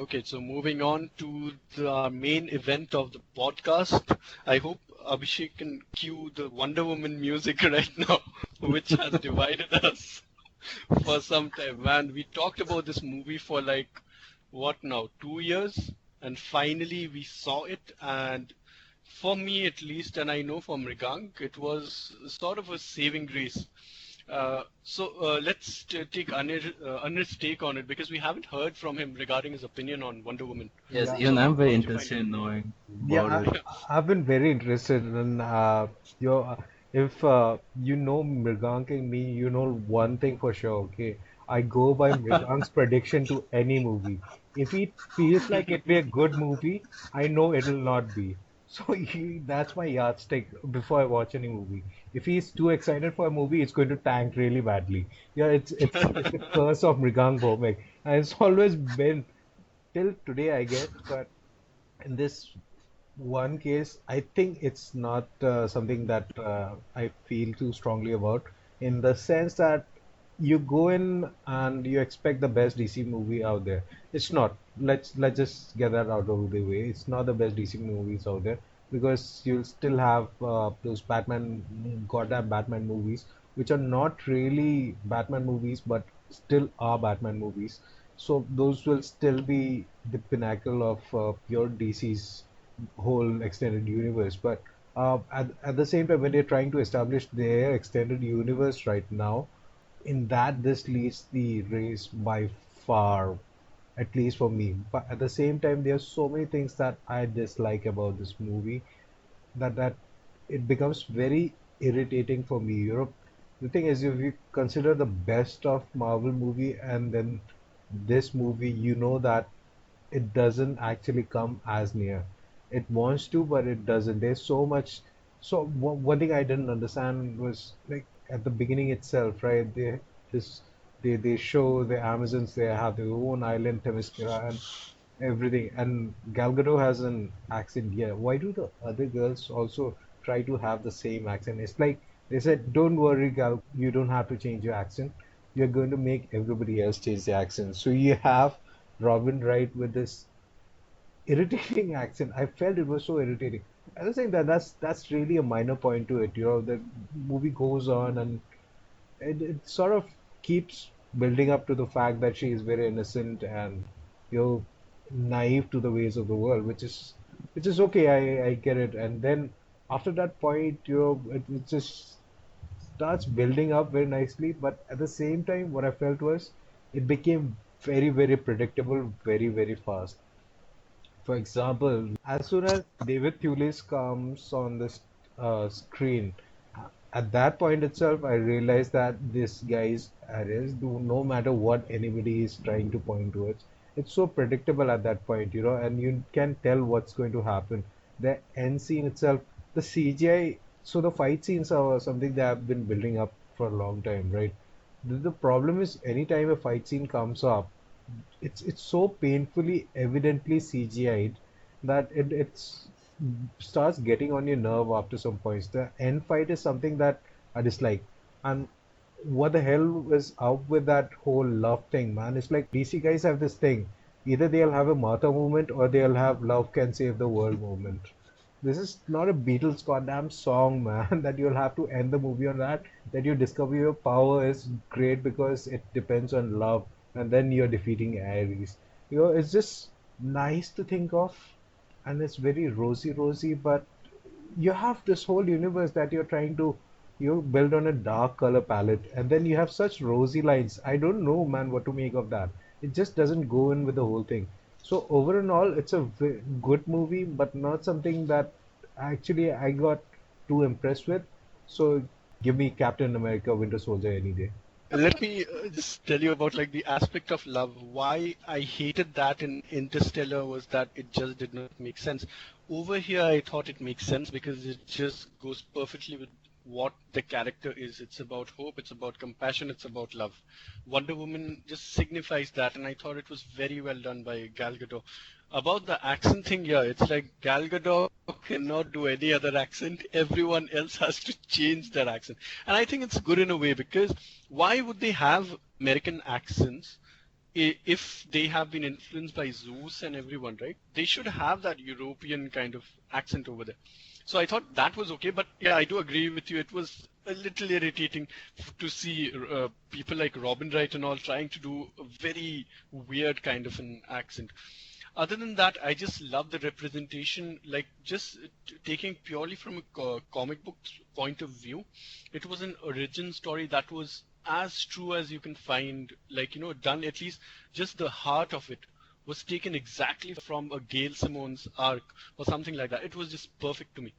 Okay, so moving on to the main event of the podcast. I hope Abhishek can cue the Wonder Woman music right now, which has divided us for some time. Man, we talked about this movie for like, what now, 2 years? And finally we saw it. And for me at least, and I know for Mrigank, it was sort of a saving grace. Let's take Anir's take on it because we haven't heard from him regarding his opinion on Wonder Woman. Yes, Yeah, even So, I'm how very did you find interested it? in knowing yeah. about it. I've been very interested in your. If you know Mrigank and me, you know one thing for sure. Okay, I go by Mrigank's prediction to any movie. If it feels like it be a good movie, I know it'll not be. So that's my yardstick before I watch any movie. If he's too excited for a movie, it's going to tank really badly. Yeah, it's the curse of Mrigank Bhowmik, and it's always been till today, I guess. But in this one case, I think it's not something that I feel too strongly about, in the sense that you go in and you expect the best DC movie out there. It's not. Let's just get that out of the way. It's not the best DC movies out there because you'll still have those goddamn Batman movies, which are not really Batman movies, but still are Batman movies. So those will still be the pinnacle of pure DC's whole extended universe. But at the same time, when they're trying to establish their extended universe right now, in that this leads the race by far, at least for me. But at the same time, there are so many things that I dislike about this movie that it becomes very irritating for me. The thing is, if you consider the best of Marvel movie and then this movie, you know that it doesn't actually come as near. It wants to, but it doesn't. There's so much. So one thing I didn't understand was like at the beginning itself, right? This they show the Amazons, they have their own island, Themyscira, and everything. And Gal Gadot has an accent. Yeah, why do the other girls also try to have the same accent? It's like they said, "Don't worry, Gal, you don't have to change your accent. You're going to make everybody else change their accent." So you have Robin Wright with this irritating accent. I felt it was so irritating. I was saying that that's really a minor point to it. The movie goes on and it sort of keeps building up to the fact that she is very innocent and you know naive to the ways of the world, which is okay. I get it. And then after that point, it just starts building up very nicely. But at the same time, what I felt was it became very, very predictable, very, very fast. For example, as soon as David Thewlis comes on the screen, at that point itself, I realized that this guy's arrest, no matter what anybody is trying to point towards, it's so predictable at that point, and you can tell what's going to happen. The end scene itself, the CGI, so the fight scenes are something that have been building up for a long time, right? The problem is anytime a fight scene comes up, it's so painfully evidently CGI'd that it starts getting on your nerve after some points. The end fight is something that I dislike. And what the hell is up with that whole love thing, man? It's like DC guys have this thing. Either they'll have a Martha movement or they'll have love can save the world movement. This is not a Beatles goddamn song, man, that you'll have to end the movie on that you discover your power is great because it depends on love, and then you're defeating Ares. It's just nice to think of, and it's very rosy, but you have this whole universe that you're trying to build on a dark color palette, and then you have such rosy lines. I don't know, man, what to make of that. It just doesn't go in with the whole thing. So over and all, it's a good movie, but not something that actually I got too impressed with. So give me Captain America Winter Soldier any day. Let me just tell you about like the aspect of love. Why I hated that in Interstellar was that it just did not make sense. Over here, I thought it makes sense because it just goes perfectly with what the character is. It's about hope, it's about compassion, it's about love. Wonder Woman just signifies that, and I thought it was very well done by Gal Gadot. About the accent thing, yeah, it's like Gal Gadot cannot do any other accent. Everyone else has to change their accent. And I think it's good in a way because why would they have American accents if they have been influenced by Zeus and everyone, right? They should have that European kind of accent over there. So I thought that was okay, but yeah, I do agree with you. It was a little irritating to see people like Robin Wright and all trying to do a very weird kind of an accent. Other than that, I just love the representation, like just taking purely from a comic book point of view. It was an origin story that was as true as you can find, like, done at least just the heart of it was taken exactly from a Gail Simmons arc or something like that. It was just perfect to me.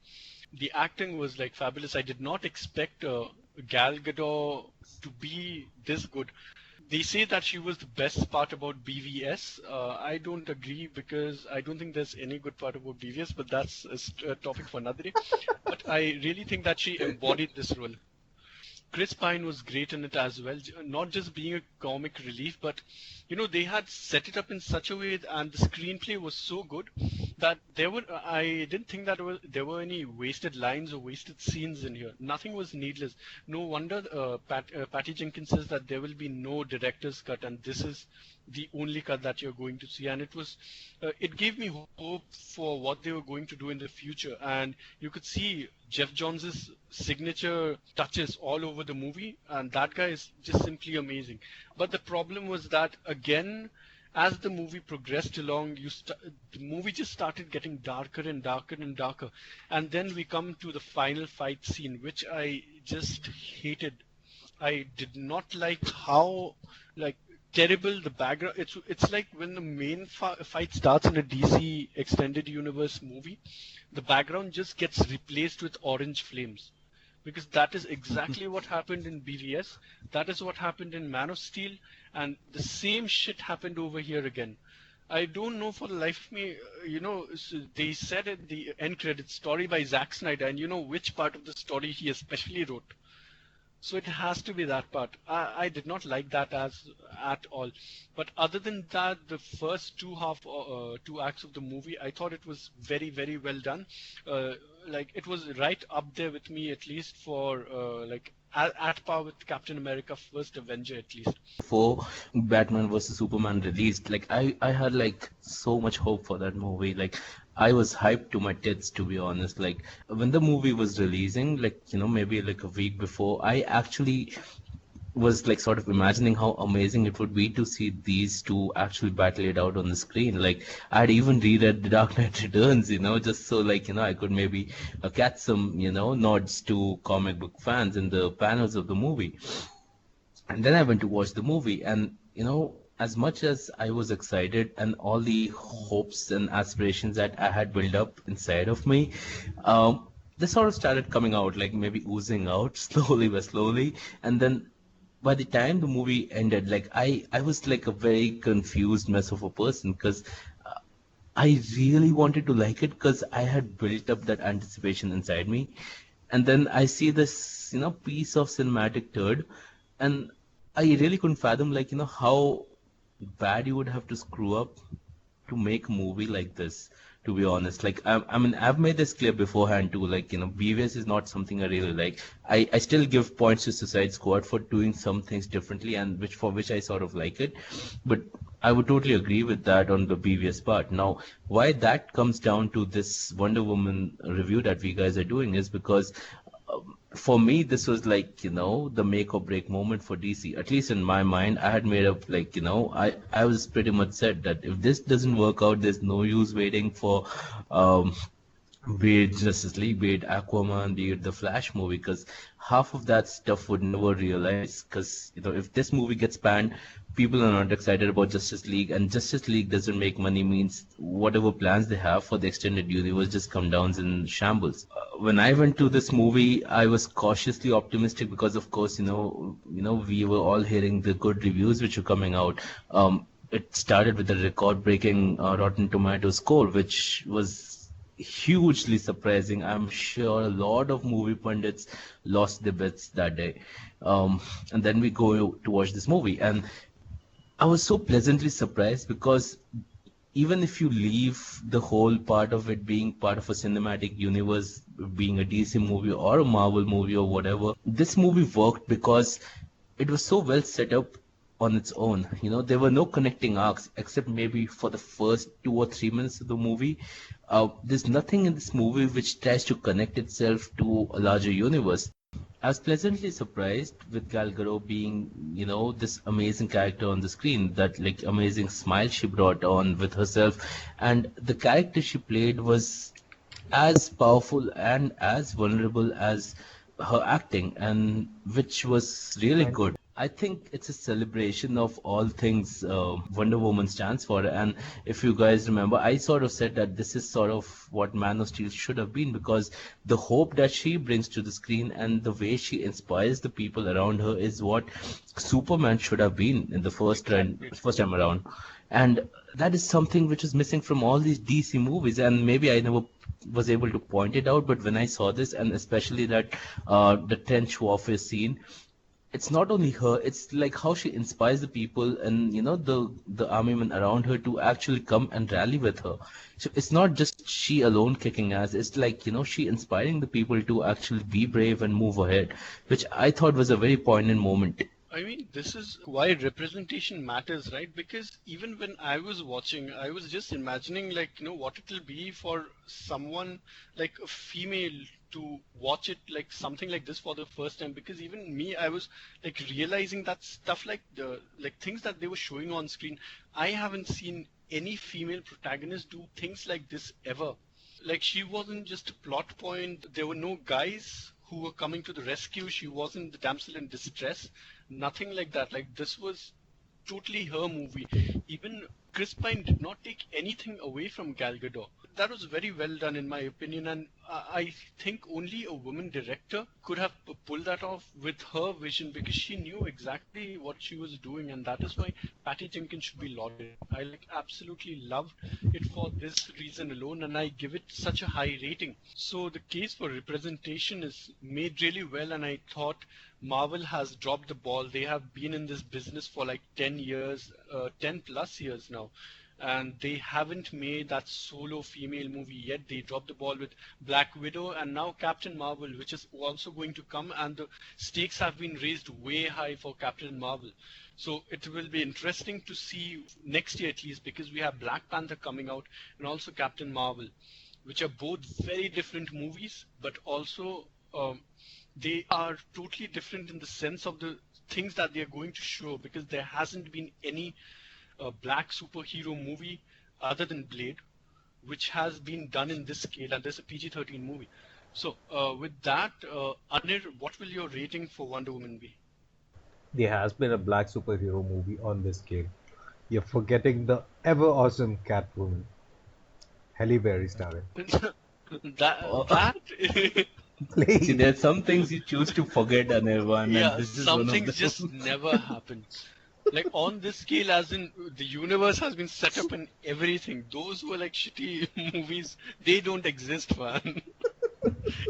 The acting was like fabulous. I did not expect Gal Gadot to be this good. They say that she was the best part about BVS. I don't agree because I don't think there's any good part about BVS, but that's a topic for another day. But I really think that she embodied this role. Chris Pine was great in it as well, not just being a comic relief, but they had set it up in such a way, and the screenplay was so good that I didn't think that there were any wasted lines or wasted scenes in here. Nothing was needless. No wonder Patty Jenkins says that there will be no director's cut, and this is the only cut that you're going to see. And it gave me hope for what they were going to do in the future, and you could see Jeff Johns' signature touches all over the movie, and that guy is just simply amazing. But the problem was that, again, as the movie progressed along, the movie just started getting darker and darker and darker. And then we come to the final fight scene, which I just hated. I did not like how, like, terrible the background. It's like when the main fight starts in a DC extended universe movie, the background just gets replaced with orange flames, because that is exactly what happened in BVS. That is what happened in Man of Steel, and the same shit happened over here again. I don't know for the life of me, they said at the end credits, story by Zack Snyder, and you know which part of the story he especially wrote. So it has to be that part. I did not like that as at all. But other than that, the first two acts of the movie, I thought it was very, very well done. Like it was right up there with me, at least for like at par with Captain America: First Avenger, at least. Before Batman vs Superman released, like I had like so much hope for that movie. Like I was hyped to my tits, to be honest. Like when the movie was releasing, like maybe like a week before, I actually was like sort of imagining how amazing it would be to see these two actually battle it out on the screen. Like I'd even reread The Dark Knight Returns, just so like I could maybe catch some nods to comic book fans in the panels of the movie. And then I went to watch the movie, and as much as I was excited and all the hopes and aspirations that I had built up inside of me, they sort of started coming out, like maybe oozing out slowly by slowly. And then by the time the movie ended, like I was like a very confused mess of a person, because I really wanted to like it because I had built up that anticipation inside me. And then I see this, piece of cinematic turd, and I really couldn't fathom, like, how bad you would have to screw up to make a movie like this, to be honest. Like, I mean, I've made this clear beforehand too. Like, BVS is not something I really like. I still give points to Suicide Squad for doing some things differently, and which I sort of like it. But I would totally agree with that on the BVS part. Now, why that comes down to this Wonder Woman review that we guys are doing is because for me, this was like, the make or break moment for DC. At least in my mind, I had made up, like, I was pretty much set that if this doesn't work out, there's no use waiting for, be it Justice League, be it Aquaman, be it the Flash movie, because half of that stuff would never realize. Because, if this movie gets banned, people are not excited about Justice League, and Justice League doesn't make money means whatever plans they have for the extended universe just come down in shambles. When I went to this movie, I was cautiously optimistic because, of course, we were all hearing the good reviews which were coming out. It started with a record-breaking Rotten Tomatoes score, which was hugely surprising. I'm sure a lot of movie pundits lost their bets that day. And then we go to watch this movie, and I was so pleasantly surprised because even if you leave the whole part of it being part of a cinematic universe, being a DC movie or a Marvel movie or whatever, this movie worked because it was so well set up on its own. There were no connecting arcs except maybe for the first 2 or 3 minutes of the movie. There's nothing in this movie which tries to connect itself to a larger universe. I was pleasantly surprised with Gal Gadot being, this amazing character on the screen, that like amazing smile she brought on with herself, and the character she played was as powerful and as vulnerable as her acting, and which was really And good. I think it's a celebration of all things Wonder Woman stands for. And if you guys remember, I sort of said that this is sort of what Man of Steel should have been, because the hope that she brings to the screen and the way she inspires the people around her is what Superman should have been in the Exactly. first time around. And that is something which is missing from all these DC movies, and maybe I never was able to point it out, but when I saw this, and especially that the trench warfare scene, it's not only her, it's like how she inspires the people and the army men around her to actually come and rally with her. So it's not just she alone kicking ass, it's like she inspiring the people to actually be brave and move ahead, which I thought was a very poignant moment. I mean, this is why representation matters, right? Because even when I was watching, I was just imagining, like, what it'll be for someone like a female to watch it, like something like this for the first time. Because even me, I was like realizing that stuff like like things that they were showing on screen, I haven't seen any female protagonist do things like this ever. Like she wasn't just a plot point. There were no guys who were coming to the rescue. She wasn't the damsel in distress. Nothing like that. Like this was totally her movie. Even Chris Pine did not take anything away from Gal Gadot. That was very well done in my opinion, and I think only a woman director could have pulled that off with her vision, because she knew exactly what she was doing, and that is why Patty Jenkins should be lauded. I like absolutely loved it for this reason alone, and I give it such a high rating. So the case for representation is made really well, and I thought Marvel has dropped the ball. They have been in this business for like 10 years, 10 plus years now, and they haven't made that solo female movie yet. They dropped the ball with Black Widow and now Captain Marvel, which is also going to come, and the stakes have been raised way high for Captain Marvel. So it will be interesting to see next year at least, because we have Black Panther coming out and also Captain Marvel, which are both very different movies, but also they are totally different in the sense of the things that they are going to show, because there hasn't been any black superhero movie other than Blade, which has been done in this scale, and there's a PG-13 movie. So with that, Anir, what will your rating for Wonder Woman be? there has been a black superhero movie on this scale. You're forgetting the ever awesome Catwoman, Halle Berry starring. that Oh, that see, Please. there's some things you choose to forget, Anirvan, and yeah, this is some one of things just them. never happen. Like on this scale, as in the universe has been set up and everything. Those who are like shitty movies, they don't exist, man.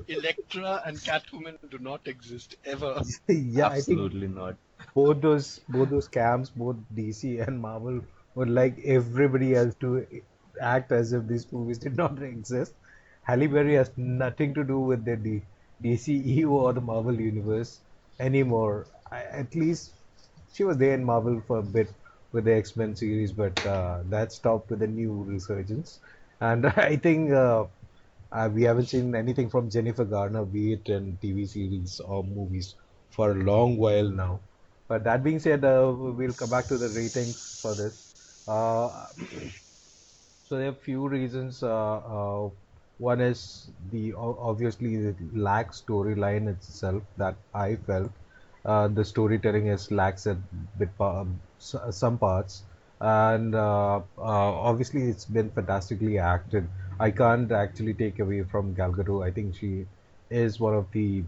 Elektra and Catwoman do not exist ever. Yeah, I think Absolutely not. both those camps, both DC and Marvel, would like everybody else to act as if these movies did not exist. Halle Berry has nothing to do with the DCEU or the Marvel universe anymore. At least she was there in Marvel for a bit with the X-Men series, but that stopped with the new resurgence. And I think we haven't seen anything from Jennifer Garner, be it in TV series or movies, for a long while now. But that being said, we'll come back to the ratings for this. Uh, so there are few reasons. One is obviously the lack storyline itself that I felt. The storytelling is lacks at some parts, and obviously it's been fantastically acted. I can't actually take away from Gal Gadot. I think she is one of the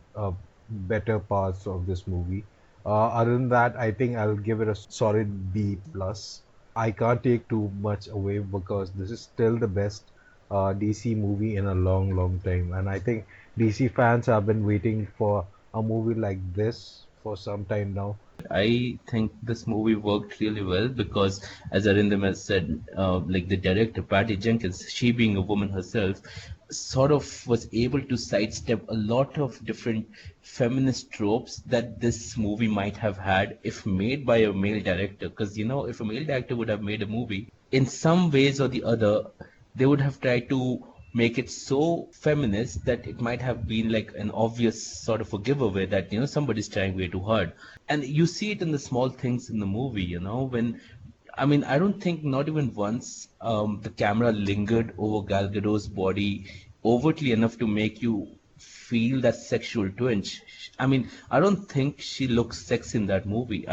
better parts of this movie. Other than that, I think I'll give it a solid B plus. I can't take too much away because this is still the best DC movie in a long, long time, and I think DC fans have been waiting for a movie like this for some time now. I think this movie worked really well because, as Arindam has said, like the director Patty Jenkins, she being a woman herself, sort of was able to sidestep a lot of different feminist tropes that this movie might have had if made by a male director. Because, if a male director would have made a movie, in some ways or the other, they would have tried to make it so feminist that it might have been like an obvious sort of a giveaway that, somebody's trying way too hard. And you see it in the small things in the movie, when I don't think not even once the camera lingered over Gal Gadot's body overtly enough to make you feel that sexual twinge. I don't think she looks sexy in that movie.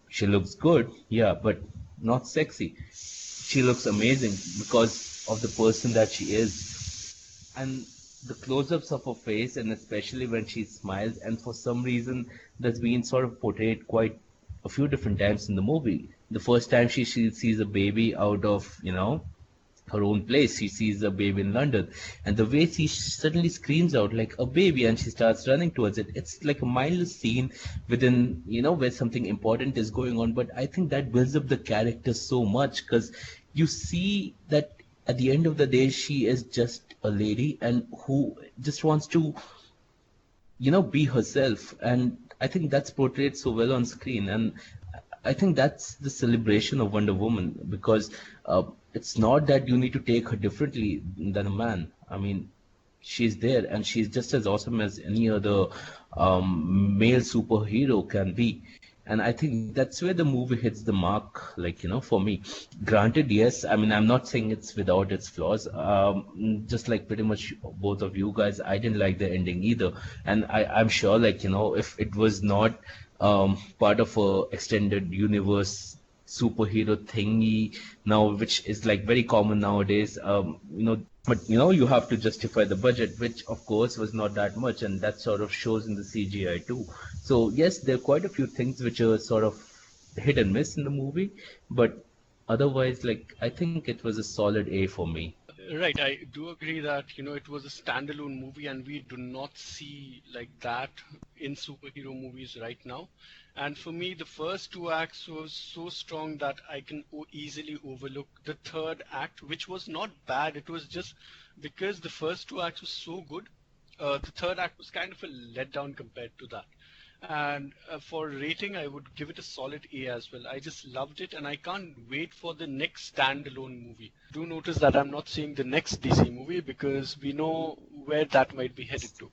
She looks good, yeah, but not sexy. She looks amazing because of the person that she is. And the close-ups of her face, and especially when she smiles, and for some reason that's been sort of portrayed quite a few different times in the movie. The first time she sees a baby out of, her own place, she sees a baby in London, and the way she suddenly screams out like a baby and she starts running towards it. It's like a mindless scene within, where something important is going on, but I think that builds up the character so much because you see that at the end of the day, she is just a lady and who just wants to be herself. And I think that's portrayed so well on screen. And I think that's the celebration of Wonder Woman because it's not that you need to take her differently than a man. She's there and she's just as awesome as any other male superhero can be. And I think that's where the movie hits the mark, like, for me. Granted, yes, I'm not saying it's without its flaws. Just like pretty much both of you guys, I didn't like the ending either. And I'm sure, like, if it was not part of a extended universe superhero thingy now, which is like very common nowadays, but you have to justify the budget, which of course was not that much, and that sort of shows in the CGI too. So yes, there are quite a few things which are sort of hit and miss in the movie, but otherwise, like, I think it was a solid A for me. Right, I do agree that it was a standalone movie, and we do not see like that in superhero movies right now. And for me, the first two acts was so strong that I can easily overlook the third act, which was not bad. It was just because the first two acts were so good. The third act was kind of a letdown compared to that. And for rating, I would give it a solid A as well. I just loved it, and I can't wait for the next standalone movie. Do notice that I'm not saying the next DC movie because we know where that might be headed to.